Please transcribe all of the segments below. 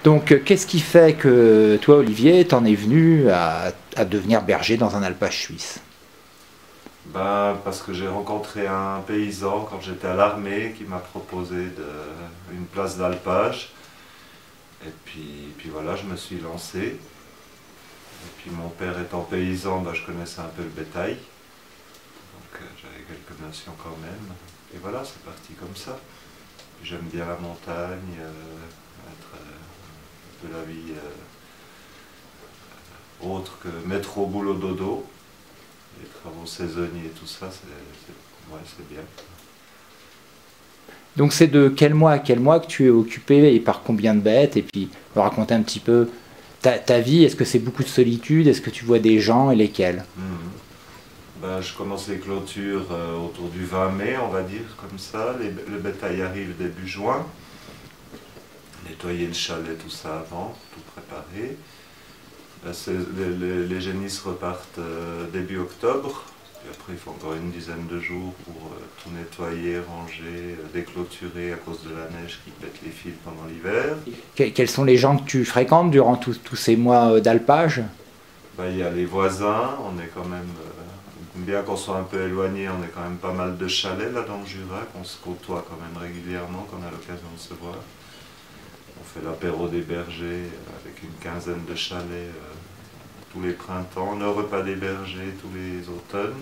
Donc, qu'est-ce qui fait que toi, Olivier, t'en es venu à devenir berger dans un alpage suisse? Ben, parce que j'ai rencontré un paysan quand j'étais à l'armée qui m'a proposé une place d'alpage. Et puis voilà, je me suis lancé. Et puis mon père étant paysan, ben, je connaissais un peu le bétail. Donc j'avais quelques notions quand même. Et voilà, c'est parti comme ça. J'aime bien la montagne, être de la vie autre que mettre au boulot dodo. Les travaux saisonniers et tout ça, ouais, c'est bien. Donc, c'est de quel mois à quel mois que tu es occupé et par combien de bêtes? Et puis, me raconter un petit peu ta vie. Est-ce que c'est beaucoup de solitude? Est-ce que tu vois des gens et lesquels? Mhm. Ben, je commence les clôtures autour du 20 mai, on va dire, comme ça. Le bétail arrive début juin. Nettoyer le chalet, tout ça avant, tout préparer. Ben, les génisses repartent début octobre. Puis après, il faut encore une dizaine de jours pour tout nettoyer, ranger, déclôturer à cause de la neige qui pète les fils pendant l'hiver. Quels sont les gens que tu fréquentes durant tous ces mois d'alpage? Ben, il y a les voisins, on est quand même, bien qu'on soit un peu éloigné, on est quand même pas mal de chalets là dans le Jura, qu'on se côtoie quand même régulièrement, qu'on a l'occasion de se voir. On fait l'apéro des bergers avec une quinzaine de chalets tous les printemps, le repas des bergers tous les automnes.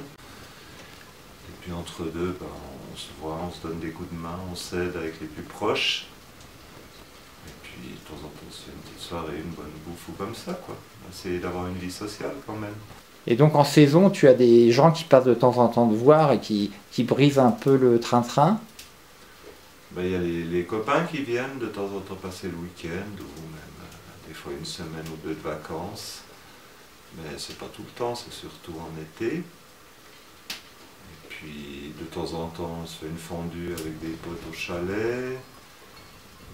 Et puis entre deux, ben, on se voit, on se donne des coups de main, on s'aide avec les plus proches. Et puis de temps en temps, c'est une petite soirée, une bonne bouffe ou comme ça, quoi. Essayer d'avoir une vie sociale quand même. Et donc, en saison, tu as des gens qui passent de temps en temps te voir et qui brisent un peu le train-train? Ben, il y a les copains qui viennent de temps en temps passer le week-end ou même des fois une semaine ou deux de vacances. Mais c'est pas tout le temps, c'est surtout en été. Et puis de temps en temps, on se fait une fondue avec des potes au chalet.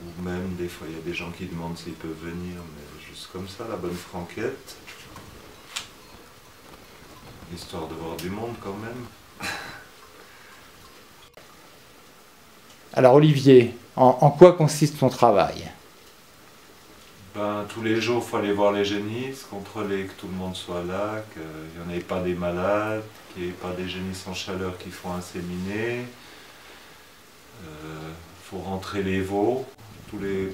Ou même des fois, il y a des gens qui demandent s'ils peuvent venir, mais juste comme ça, la bonne franquette. Histoire de voir du monde quand même. Alors, Olivier, en quoi consiste ton travail? Ben, tous les jours, il faut aller voir les génisses, contrôler que tout le monde soit là, qu'il n'y en ait pas des malades, qu'il n'y ait pas des génisses en chaleur qui font inséminer. Il faut rentrer les veaux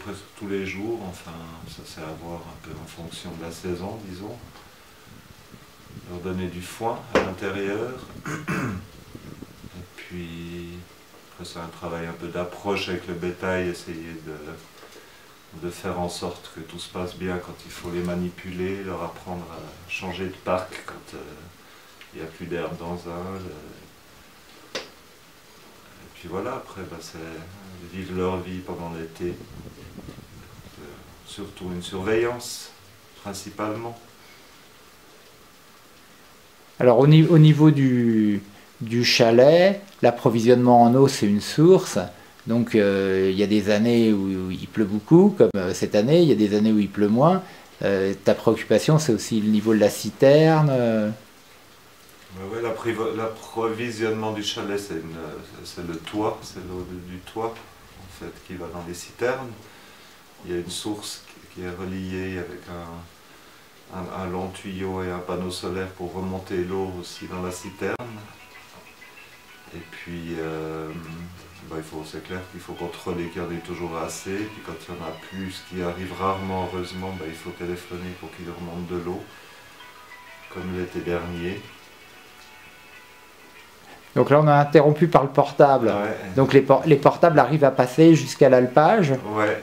presque tous les jours, enfin, ça c'est à voir un peu en fonction de la saison, disons. Leur donner du foin à l'intérieur. Et puis, après, c'est un travail un peu d'approche avec le bétail, essayer de faire en sorte que tout se passe bien quand il faut les manipuler, leur apprendre à changer de parc quand il n'y a plus d'herbe dans un. Et puis voilà, après, bah, c'est vivre leur vie pendant l'été. Surtout une surveillance, principalement. Alors, au niveau du chalet, l'approvisionnement en eau, c'est une source. Donc, il y a des années où il pleut beaucoup, comme cette année, il y a des années où il pleut moins. Ta préoccupation, c'est aussi le niveau de la citerne. Ouais, l'approvisionnement du chalet, c'est le toit, c'est l'eau du toit en fait, qui va dans les citernes. Il y a une source qui est reliée avec un long tuyau et un panneau solaire pour remonter l'eau aussi dans la citerne. Et puis, c'est clair qu'il faut contrôler qu'il y en ait toujours assez. Et puis quand il y en a plus, ce qui arrive rarement, heureusement, il faut téléphoner pour qu'il remonte de l'eau, comme l'été dernier. Donc là, on a interrompu par le portable. Ouais. Donc les portables arrivent à passer jusqu'à l'alpage. Ouais.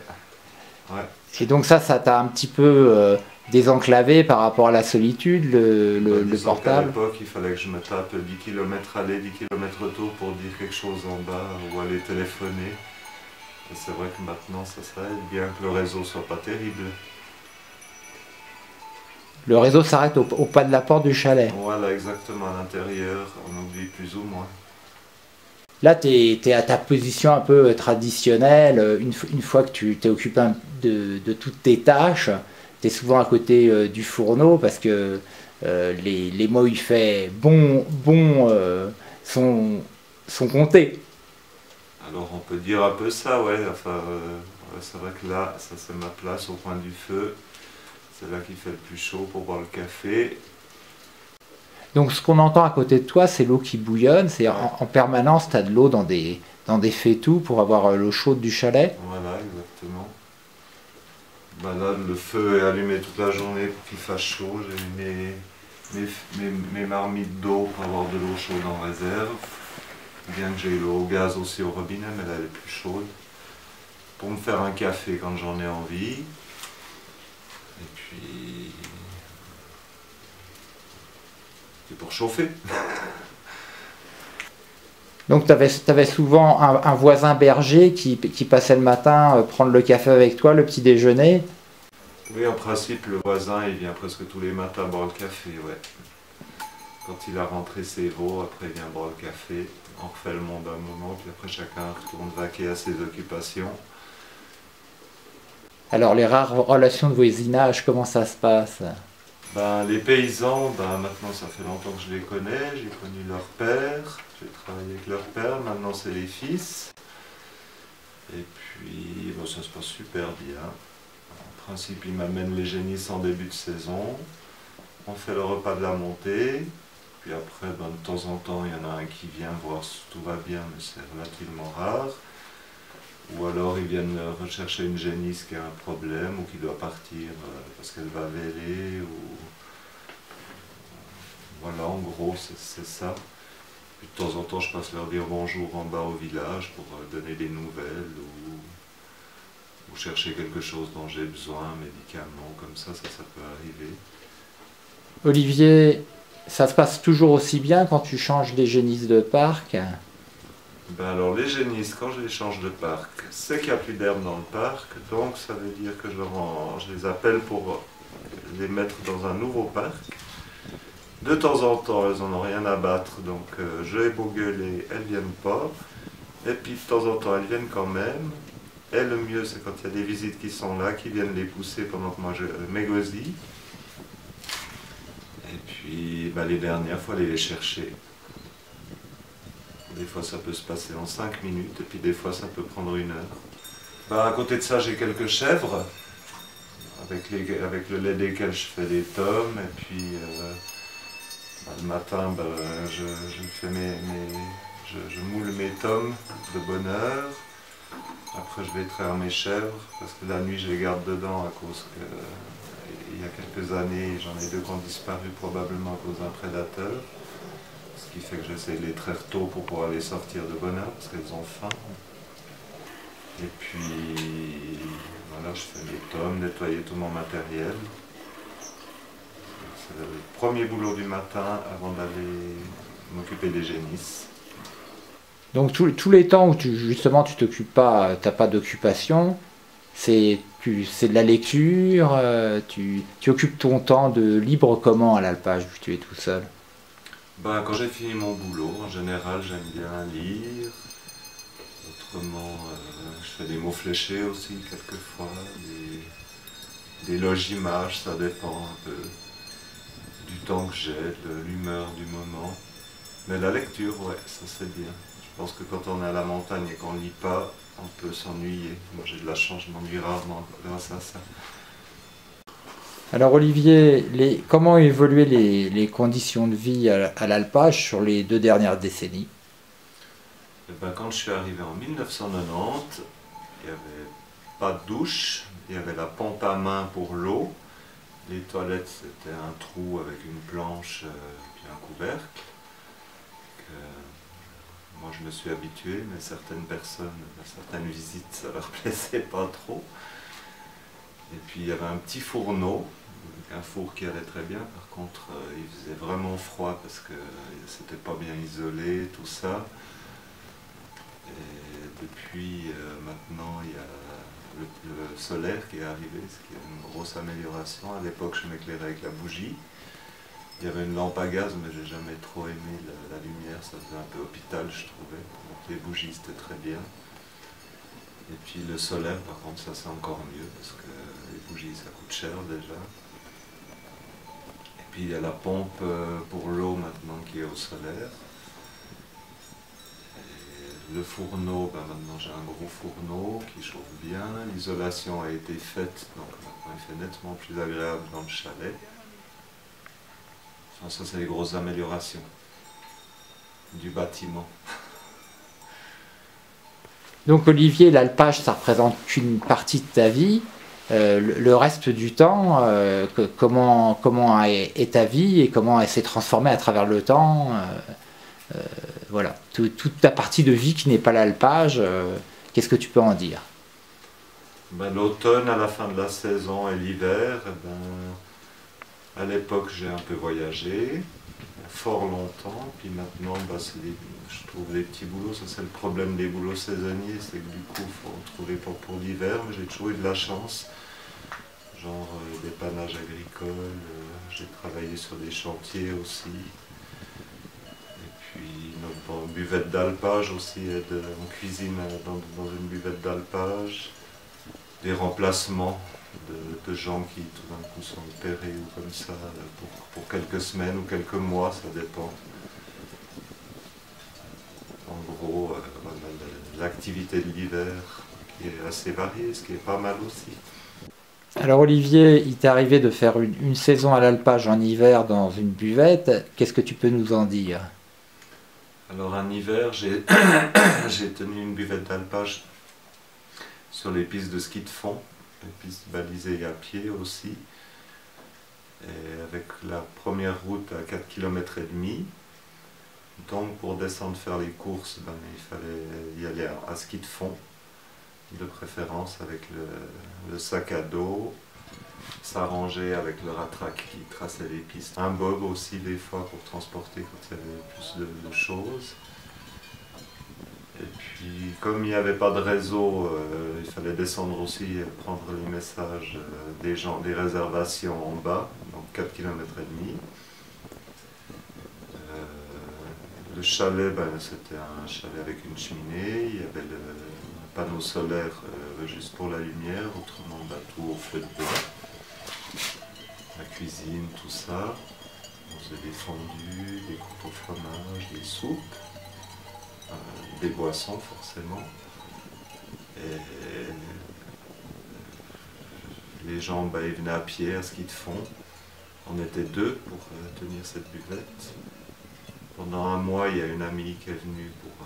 Ouais. Et donc ça t'a un petit peu désenclavé par rapport à la solitude, le portable. À l'époque, il fallait que je me tape 10 km aller, 10 km retour pour dire quelque chose en bas ou aller téléphoner. Et c'est vrai que maintenant, ça aide bien que le réseau soit pas terrible. Le réseau s'arrête au pas de la porte du chalet. Voilà, exactement, à l'intérieur, on oublie plus ou moins. Là, tu es à ta position un peu traditionnelle. Une fois que tu t'es occupé de toutes tes tâches, tu es souvent à côté du fourneau parce que les mots où il fait bon sont comptés. Alors on peut dire un peu ça, ouais. Enfin, c'est vrai que là, ça c'est ma place au coin du feu. C'est là qu'il fait le plus chaud pour boire le café. Donc ce qu'on entend à côté de toi, c'est l'eau qui bouillonne. C'est Ouais. en permanence, tu as de l'eau dans des fétous pour avoir l'eau chaude du chalet. Voilà, exactement. Ben là, le feu est allumé toute la journée pour qu'il fasse chaud. J'ai mes marmites d'eau pour avoir de l'eau chaude en réserve. Bien que j'ai l'eau au gaz aussi au robinet, mais là elle est plus chaude. Pour me faire un café quand j'en ai envie. Et puis... c'est pour chauffer. Donc tu avais souvent un voisin berger qui passait le matin prendre le café avec toi, le petit déjeuner. Oui, en principe, le voisin, il vient presque tous les matins boire le café, ouais. Quand il a rentré ses veaux, après il vient boire le café. On refait le monde un moment, puis après chacun retourne vaquer à ses occupations. Alors les rares relations de voisinage, comment ça se passe? Ben, les paysans, ben, maintenant ça fait longtemps que je les connais, j'ai connu leur père, j'ai travaillé avec leur père, maintenant c'est les fils. Et puis ben, ça se passe super bien. En principe, ils m'amènent les génisses en début de saison, on fait le repas de la montée, puis après, ben, de temps en temps, il y en a un qui vient voir si tout va bien, mais c'est relativement rare. Ou alors ils viennent rechercher une génisse qui a un problème ou qui doit partir parce qu'elle va véler. Ou... voilà, en gros, c'est ça. Puis de temps en temps, je passe leur dire bonjour en bas au village pour donner des nouvelles ou chercher quelque chose dont j'ai besoin, un médicament, comme ça peut arriver. Olivier, ça se passe toujours aussi bien quand tu changes des génisses de parc? Ben alors les génisses, quand je les change de parc, c'est qu'il n'y a plus d'herbe dans le parc, donc ça veut dire que je les appelle pour les mettre dans un nouveau parc. De temps en temps, elles n'en ont rien à battre, donc je vais beau gueuler, elles ne viennent pas. Et puis de temps en temps, elles viennent quand même. Et le mieux, c'est quand il y a des visites qui sont là, qui viennent les pousser pendant que moi je m'égosille. Et puis ben, les dernières, il faut aller les chercher. Des fois ça peut se passer en 5 minutes et puis des fois ça peut prendre 1 heure. Ben, à côté de ça j'ai quelques chèvres avec le lait desquelles je fais des tomes et puis ben, le matin ben, je moule mes tomes de bonne heure. Après je vais traire mes chèvres parce que la nuit je les garde dedans à cause que il y a quelques années j'en ai 2 qui ont disparu probablement à cause d'un prédateur. Ce qui fait que j'essaie de les traire tôt pour pouvoir les sortir de bonne heure parce qu'elles ont faim. Et puis voilà, je fais mes tomes, nettoyer tout mon matériel. C'est le premier boulot du matin avant d'aller m'occuper des génisses. Donc tous les temps où justement tu t'occupes pas, t'as pas d'occupation, c'est de la lecture, tu occupes ton temps de libre comment à l'alpage vu que tu es tout seul? Ben, quand j'ai fini mon boulot, en général j'aime bien lire. Autrement, je fais des mots fléchés aussi quelquefois, des logimages, ça dépend un peu du temps que j'ai, de l'humeur du moment. Mais la lecture, ouais, ça c'est bien. Je pense que quand on est à la montagne et qu'on ne lit pas, on peut s'ennuyer. Moi j'ai de la chance, je m'ennuie rarement grâce à ça. Alors Olivier, comment ont évolué les conditions de vie à l'alpage sur les 2 dernières décennies? Et ben, quand je suis arrivé en 1990, il n'y avait pas de douche, il y avait la pompe à main pour l'eau. Les toilettes, c'était un trou avec une planche puis un couvercle. Moi, je me suis habitué, mais certaines personnes, certaines visites, ça leur plaisait pas trop. Et puis, il y avait un petit fourneau, un four qui allait très bien. Par contre, il faisait vraiment froid parce que c'était pas bien isolé, tout ça. Et depuis maintenant, il y a le solaire qui est arrivé, ce qui est une grosse amélioration. À l'époque, je m'éclairais avec la bougie. Il y avait une lampe à gaz, mais j'ai jamais trop aimé la lumière, ça faisait un peu hôpital, je trouvais. Donc les bougies, c'était très bien. Et puis le solaire, par contre, ça c'est encore mieux, parce que les bougies, ça coûte cher déjà. Et puis il y a la pompe pour l'eau maintenant qui est au solaire. Et le fourneau, ben maintenant j'ai un gros fourneau qui chauffe bien. L'isolation a été faite, donc maintenant il fait nettement plus agréable dans le chalet. Enfin, ça c'est les grosses améliorations du bâtiment. Donc Olivier, l'alpage, ça représente qu'une partie de ta vie. Le reste du temps, comment est ta vie et comment elle s'est transformée à travers le temps voilà, toute ta partie de vie qui n'est pas l'alpage, qu'est-ce que tu peux en dire? Ben, l'automne à la fin de la saison et l'hiver, à l'époque j'ai un peu voyagé, fort longtemps, puis maintenant je trouve des petits boulots, ça c'est le problème des boulots saisonniers, c'est que du coup il faut en trouver pour l'hiver, mais j'ai toujours eu de la chance, genre dépannage agricole, j'ai travaillé sur des chantiers aussi. Puis notre buvette d'alpage aussi, on cuisine dans une buvette d'alpage. Des remplacements de gens qui tout d'un coup sont opérés ou comme ça pour quelques semaines ou quelques mois, ça dépend. En gros, voilà, l'activité de l'hiver qui est assez variée, ce qui est pas mal aussi. Alors Olivier, il t'est arrivé de faire une saison à l'alpage en hiver dans une buvette, qu'est-ce que tu peux nous en dire? Alors un hiver, j'ai tenu une buvette d'alpage sur les pistes de ski de fond, les pistes balisées à pied aussi, et avec la première route à 4 km et demi. Donc pour descendre faire les courses, il fallait y aller à ski de fond, de préférence avec le sac à dos, s'arranger avec le ratrac qui traçait les pistes. Un bob aussi des fois pour transporter quand il y avait plus de choses. Et puis comme il n'y avait pas de réseau, il fallait descendre aussi et prendre les messages des gens, des réservations en bas, donc 4 km et demi. Le chalet, c'était un chalet avec une cheminée, il y avait le panneau solaire juste pour la lumière, autrement tout au feu de bois. La cuisine, tout ça. On faisait des fondus, des croûtes au fromage, des soupes, des boissons forcément. Et les gens ils venaient à pied à ski de fond. On était deux pour tenir cette buvette. Pendant un mois, il y a une amie qui est venue pour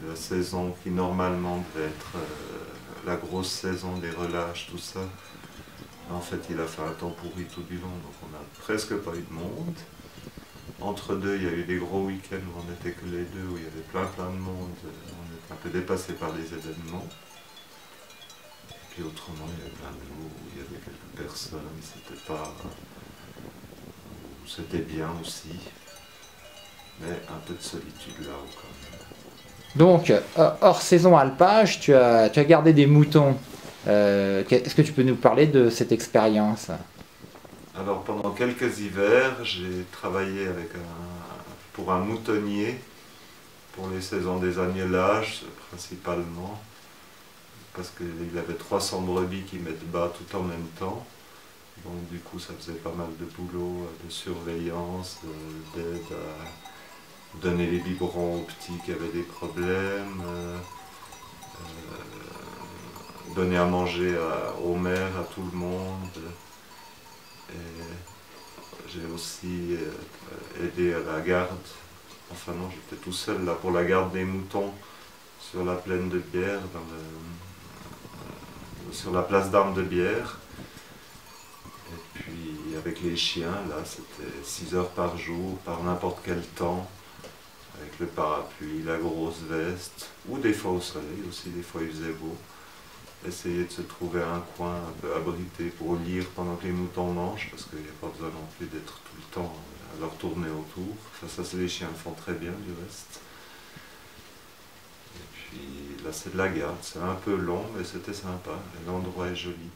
la saison qui normalement devait être la grosse saison des relâches, tout ça. En fait, il a fait un temps pourri tout du long, donc on n'a presque pas eu de monde. Entre deux, il y a eu des gros week-ends où on n'était que les deux, où il y avait plein de monde. On était un peu dépassé par les événements. Et puis autrement, il y avait plein de jours où il y avait quelques personnes, c'était bien aussi. Mais un peu de solitude là-haut quand même. Donc, hors saison alpage, tu as gardé des moutons. Est-ce que tu peux nous parler de cette expérience? Alors pendant quelques hivers, j'ai travaillé pour un moutonnier pour les saisons des agnelages principalement, parce qu'il avait 300 brebis qui mettent bas tout en même temps. Donc du coup ça faisait pas mal de boulot, de surveillance, d'aide à donner les biberons aux petits qui avaient des problèmes, donner à manger aux mères, à tout le monde. Et j'ai aussi aidé à la garde, enfin non, j'étais tout seul là pour la garde des moutons sur la plaine de Bière, sur la place d'Armes de Bière. Et puis avec les chiens, là c'était 6 heures par jour, par n'importe quel temps, avec le parapluie, la grosse veste, ou des fois au soleil aussi, des fois il faisait beau. Essayer de se trouver un coin un peu abrité pour lire pendant que les moutons mangent, parce qu'il n'y a pas besoin non plus d'être tout le temps à leur tourner autour. Enfin, ça, les chiens le font très bien du reste. Et puis là, c'est de la garde. C'est un peu long, mais c'était sympa. L'endroit est joli.